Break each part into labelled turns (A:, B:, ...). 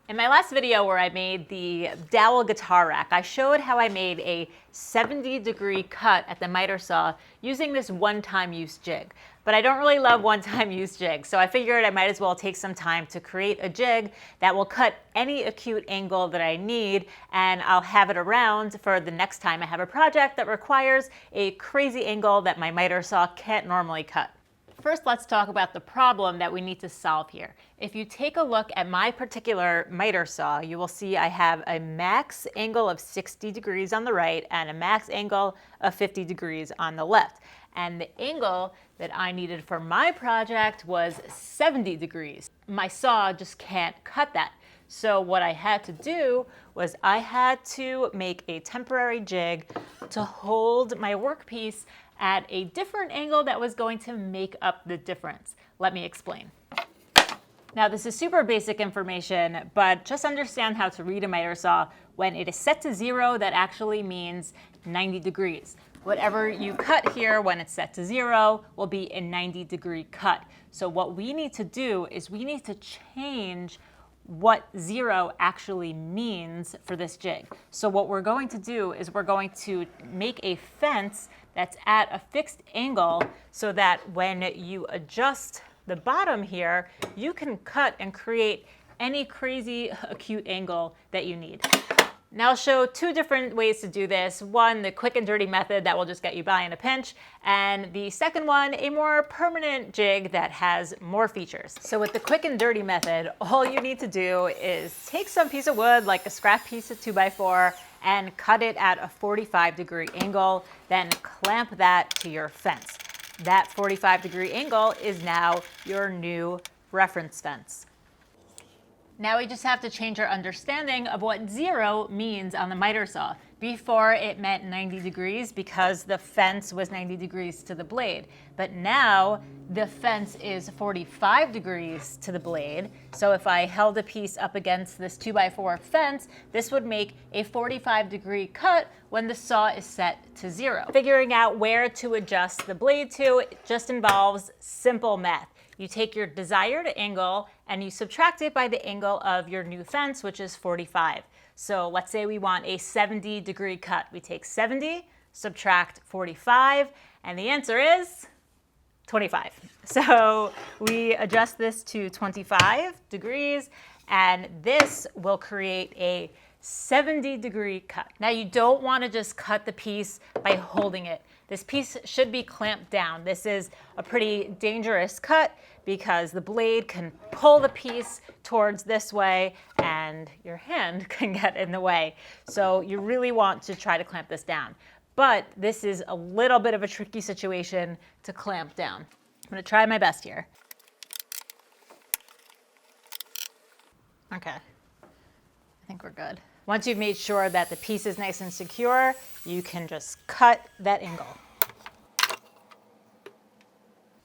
A: In my last video where I made the dowel guitar rack, I showed how I made a 70-degree cut at the miter saw using this one-time use jig. But I don't really love one-time use jigs, so I figured I might as well take some time to create a jig that will cut any acute angle that I need, and I'll have it around for the next time I have a project that requires a crazy angle that my miter saw can't normally cut. First, let's talk about the problem that we need to solve here. If you take a look at my particular miter saw, you will see I have a max angle of 60 degrees on the right and a max angle of 50 degrees on the left. And the angle that I needed for my project was 70 degrees. My saw just can't cut that. So what I had to do was I had to make a temporary jig to hold my workpiece at a different angle that was going to make up the difference. Let me explain. Now, this is super basic information, but just understand how to read a miter saw. When it is set to 0, that actually means 90 degrees. Whatever you cut here when it's set to 0 will be a 90-degree cut. So what we need to do is we need to change what 0 actually means for this jig. So what we're going to do is we're going to make a fence that's at a fixed angle so that when you adjust the bottom here, you can cut and create any crazy acute angle that you need. Now I'll show two different ways to do this. One, the quick and dirty method that will just get you by in a pinch, and the second one, a more permanent jig that has more features. So with the quick and dirty method, all you need to do is take some piece of wood, like a scrap piece of 2x4, and cut it at a 45-degree angle, then clamp that to your fence. That 45-degree angle is now your new reference fence. Now we just have to change our understanding of what 0 means on the miter saw. Before it meant 90 degrees because the fence was 90 degrees to the blade. But now the fence is 45 degrees to the blade. So if I held a piece up against this 2x4 fence, this would make a 45-degree cut when the saw is set to 0. Figuring out where to adjust the blade to just involves simple math. You take your desired angle and you subtract it by the angle of your new fence, which is 45. So let's say we want a 70-degree cut. We take 70, subtract 45, and the answer is 25. So we adjust this to 25 degrees, and this will create a 70-degree cut. Now you don't want to just cut the piece by holding it. This piece should be clamped down. This is a pretty dangerous cut because the blade can pull the piece towards this way and your hand can get in the way. So you really want to try to clamp this down. But this is a little bit of a tricky situation to clamp down. I'm going to try my best here. Okay, I think we're good. Once you've made sure that the piece is nice and secure, you can just cut that angle.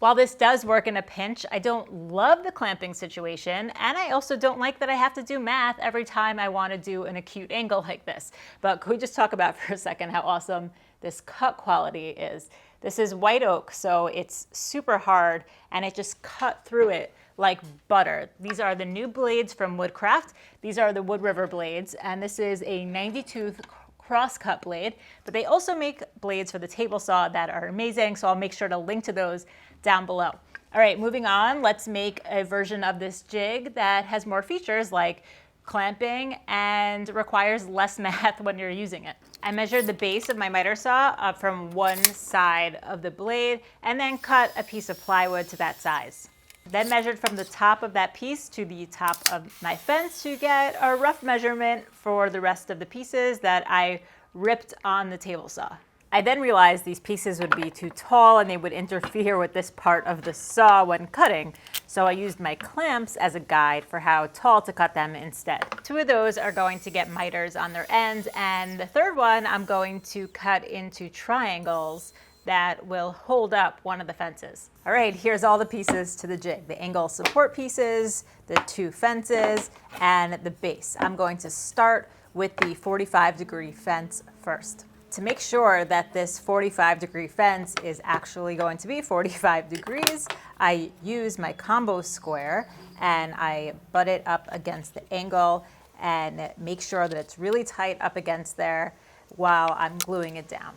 A: While this does work in a pinch, I don't love the clamping situation, and I also don't like that I have to do math every time I want to do an acute angle like this. But could we just talk about for a second how awesome this cut quality is? This is white oak, so it's super hard, and it just cut through it like butter. These are the new blades from WOODCRAFT. These are the Wood River blades, and this is a 90-tooth cross-cut blade, but they also make blades for the table saw that are amazing, so I'll make sure to link to those down below. All right, moving on, let's make a version of this jig that has more features like clamping and requires less math when you're using it. I measured the base of my miter saw up from one side of the blade and then cut a piece of plywood to that size. Then measured from the top of that piece to the top of my fence to get a rough measurement for the rest of the pieces that I ripped on the table saw. I then realized these pieces would be too tall and they would interfere with this part of the saw when cutting, so I used my clamps as a guide for how tall to cut them instead. Two of those are going to get miters on their ends, and the third one I'm going to cut into triangles that will hold up one of the fences. All right, here's all the pieces to the jig. The angle support pieces, the two fences, and the base. I'm going to start with the 45-degree fence first. To make sure that this 45-degree fence is actually going to be 45 degrees, I use my combo square and I butt it up against the angle and make sure that it's really tight up against there while I'm gluing it down.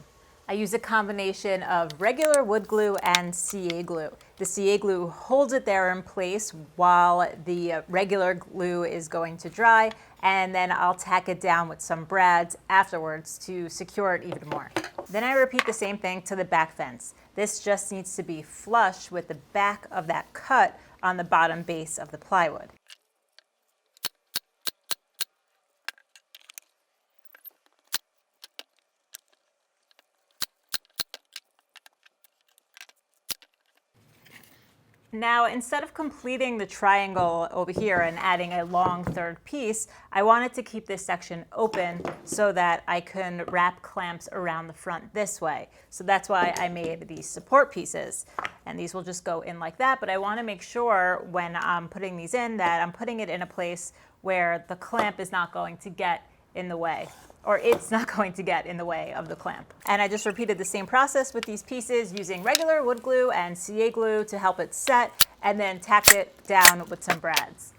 A: I use a combination of regular wood glue and CA glue. The CA glue holds it there in place while the regular glue is going to dry, and then I'll tack it down with some brads afterwards to secure it even more. Then I repeat the same thing to the back fence. This just needs to be flush with the back of that cut on the bottom base of the plywood. Now, instead of completing the triangle over here and adding a long third piece, I wanted to keep this section open so that I can wrap clamps around the front this way. So that's why I made these support pieces. And these will just go in like that, but I want to make sure when I'm putting these in that I'm putting it in a place where the clamp is not going to get in the way, or it's not going to get in the way of the clamp. And I just repeated the same process with these pieces using regular wood glue and CA glue to help it set, and then tacked it down with some brads.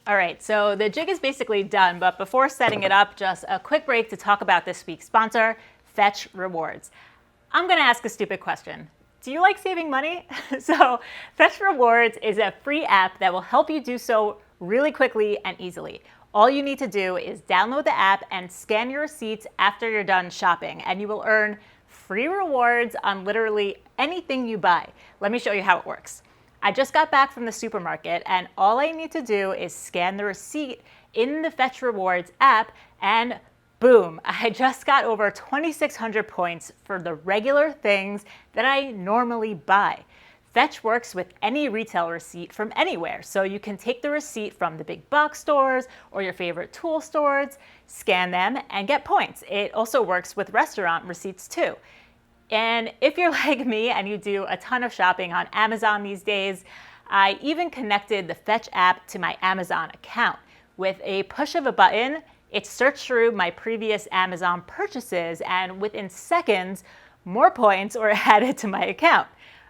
A: All right, so the jig is basically done, but before setting it up, just a quick break to talk about this week's sponsor, Fetch Rewards. I'm gonna ask a stupid question. Do you like saving money? So Fetch Rewards is a free app that will help you do so really quickly and easily. All you need to do is download the app and scan your receipts after you're done shopping, and you will earn free rewards on literally anything you buy. Let me show you how it works. I just got back from the supermarket, and all I need to do is scan the receipt in the Fetch Rewards app, and boom, I just got over 2,600 points for the regular things that I normally buy. Fetch works with any retail receipt from anywhere, so you can take the receipt from the big box stores or your favorite tool stores, scan them, and get points. It also works with restaurant receipts too. And if you're like me and you do a ton of shopping on Amazon these days, I even connected the Fetch app to my Amazon account. With a push of a button, it searched through my previous Amazon purchases, and within seconds, more points were added to my account.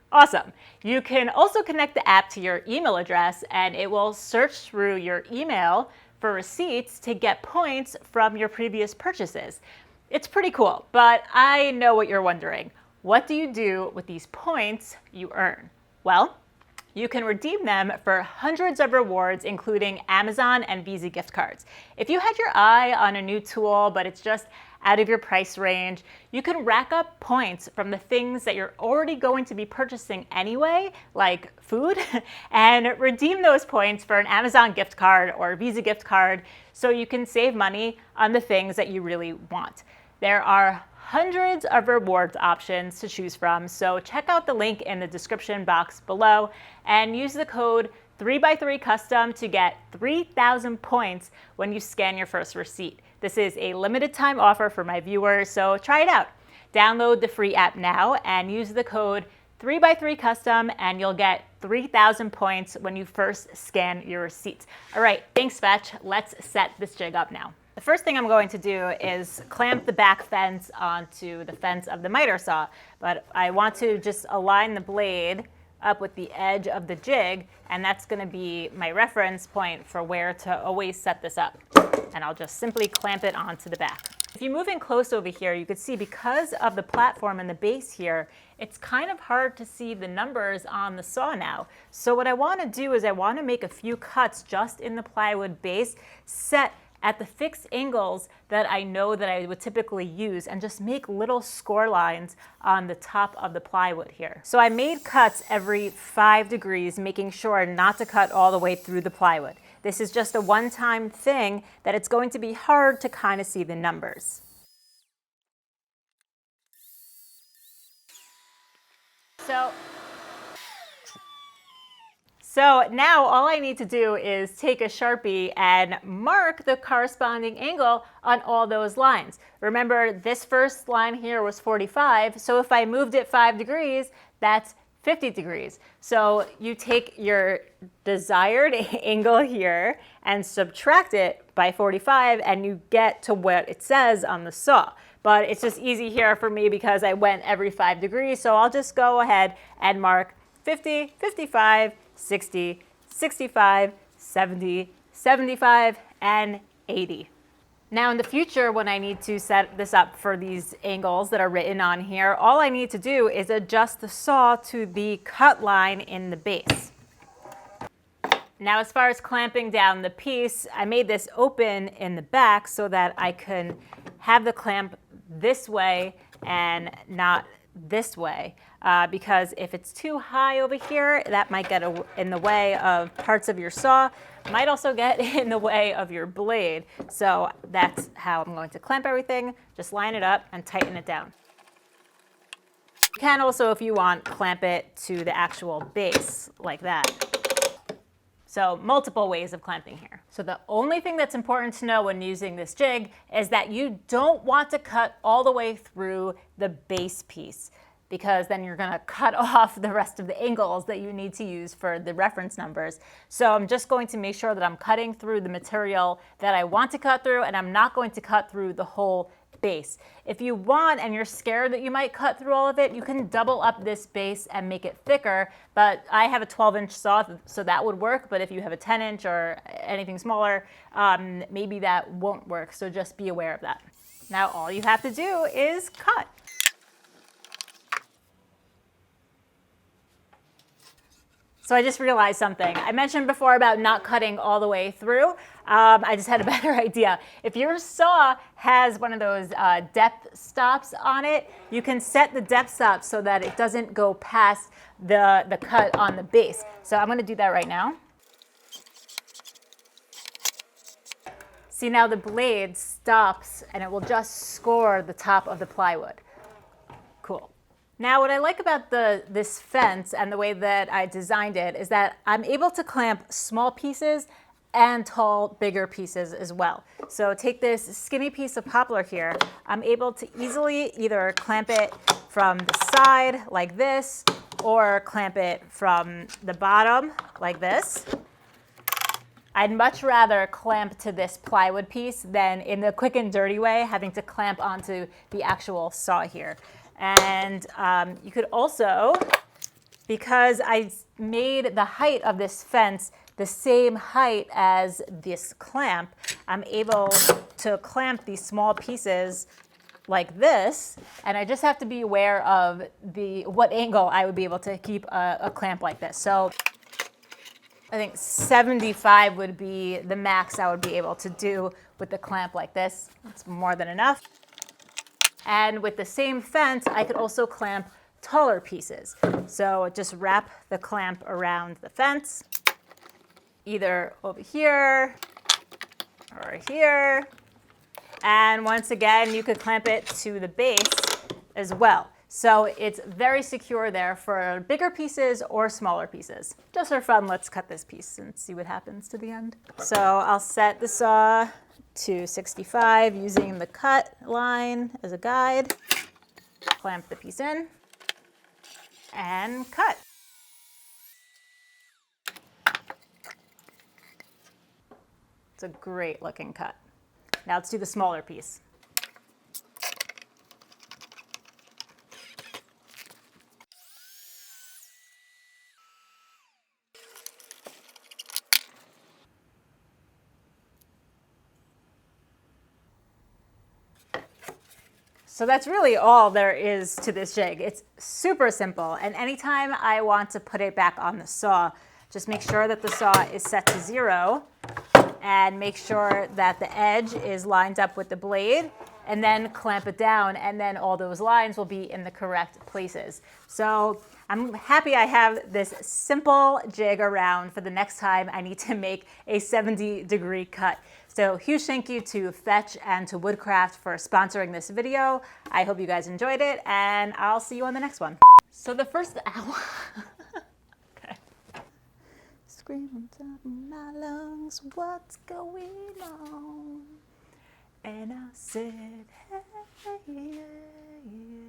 A: Awesome. You can also connect the app to your email address, and it will search through your email for receipts to get points from your previous purchases. It's pretty cool, but I know what you're wondering. What do you do with these points you earn? Well, you can redeem them for hundreds of rewards, including Amazon and Visa gift cards. If you had your eye on a new tool, but it's just out of your price range, you can rack up points from the things that you're already going to be purchasing anyway, like food, and redeem those points for an Amazon gift card or Visa gift card so you can save money on the things that you really want. There are hundreds of rewards options to choose from, so check out the link in the description box below and use the code 3x3custom to get 3,000 points when you scan your first receipt. This is a limited time offer for my viewers, so try it out. Download the free app now and use the code 3x3custom and you'll get 3,000 points when you first scan your receipts. All right, thanks Fetch. Let's set this jig up now. The first thing I'm going to do is clamp the back fence onto the fence of the miter saw, but I want to just align the blade up with the edge of the jig, and that's going to be my reference point for where to always set this up. And I'll just simply clamp it onto the back. If you move in close over here, you can see because of the platform and the base here, it's kind of hard to see the numbers on the saw now. So what I want to do is I want to make a few cuts just in the plywood base, set at the fixed angles that I know that I would typically use, and just make little score lines on the top of the plywood here. So I made cuts every 5 degrees, making sure not to cut all the way through the plywood. This is just a one-time thing that it's going to be hard to kind of see the numbers. So now all I need to do is take a Sharpie and mark the corresponding angle on all those lines. Remember, this first line here was 45, so if I moved it 5 degrees, that's 50 degrees. So you take your desired angle here and subtract it by 45, and you get to what it says on the saw. But it's just easy here for me because I went every 5 degrees, so I'll just go ahead and mark 50, 55, 60, 65, 70, 75, and 80. Now in the future, when I need to set this up for these angles that are written on here, all I need to do is adjust the saw to the cut line in the base. Now as far as clamping down the piece, I made this open in the back so that I can have the clamp this way and not this way, because if it's too high over here, that might get in the way of parts of your saw, might also get in the way of your blade. So that's how I'm going to clamp everything. Just line it up and tighten it down. You can also, if you want, clamp it to the actual base like that. So multiple ways of clamping here. So the only thing that's important to know when using this jig is that you don't want to cut all the way through the base piece, because then you're gonna cut off the rest of the angles that you need to use for the reference numbers. So I'm just going to make sure that I'm cutting through the material that I want to cut through, and I'm not going to cut through the whole base. If you want and you're scared that you might cut through all of it, you can double up this base and make it thicker, but I have a 12-inch saw, so that would work. But if you have a 10-inch or anything smaller, maybe that won't work, so just be aware of that. Now all you have to do is cut. So I just realized something. I mentioned before about not cutting all the way through. I just had a better idea. If your saw has one of those depth stops on it, you can set the depth stop so that it doesn't go past the cut on the base. So I'm going to do that right now. See, now the blade stops and it will just score the top of the plywood. Cool. Now what I like about this fence and the way that I designed it is that I'm able to clamp small pieces and tall, bigger pieces as well. So take this skinny piece of poplar here. I'm able to easily either clamp it from the side like this, or clamp it from the bottom like this. I'd much rather clamp to this plywood piece than in the quick and dirty way, having to clamp onto the actual saw here. And you could also, because I made the height of this fence the same height as this clamp, I'm able to clamp these small pieces like this, and I just have to be aware of what angle I would be able to keep a clamp like this. So I think 75 would be the max I would be able to do with the clamp like this. That's more than enough. And with the same fence, I could also clamp taller pieces. So just wrap the clamp around the fence, either over here or here. And once again, you could clamp it to the base as well. So it's very secure there for bigger pieces or smaller pieces. Just for fun, let's cut this piece and see what happens to the end. So I'll set the saw to 65 using the cut line as a guide. Clamp the piece in and cut. It's a great looking cut. Now let's do the smaller piece. So that's really all there is to this jig. It's super simple, and anytime I want to put it back on the saw, just make sure that the saw is set to 0 and make sure that the edge is lined up with the blade, and then clamp it down, and then all those lines will be in the correct places. So I'm happy I have this simple jig around for the next time I need to make a 70-degree cut. So huge thank you to Fetch and to WOODCRAFT for sponsoring this video. I hope you guys enjoyed it, and I'll see you on the next one. So the first hour. Okay. Scream on top of my lungs, what's going on? And I said, hey, yeah, yeah.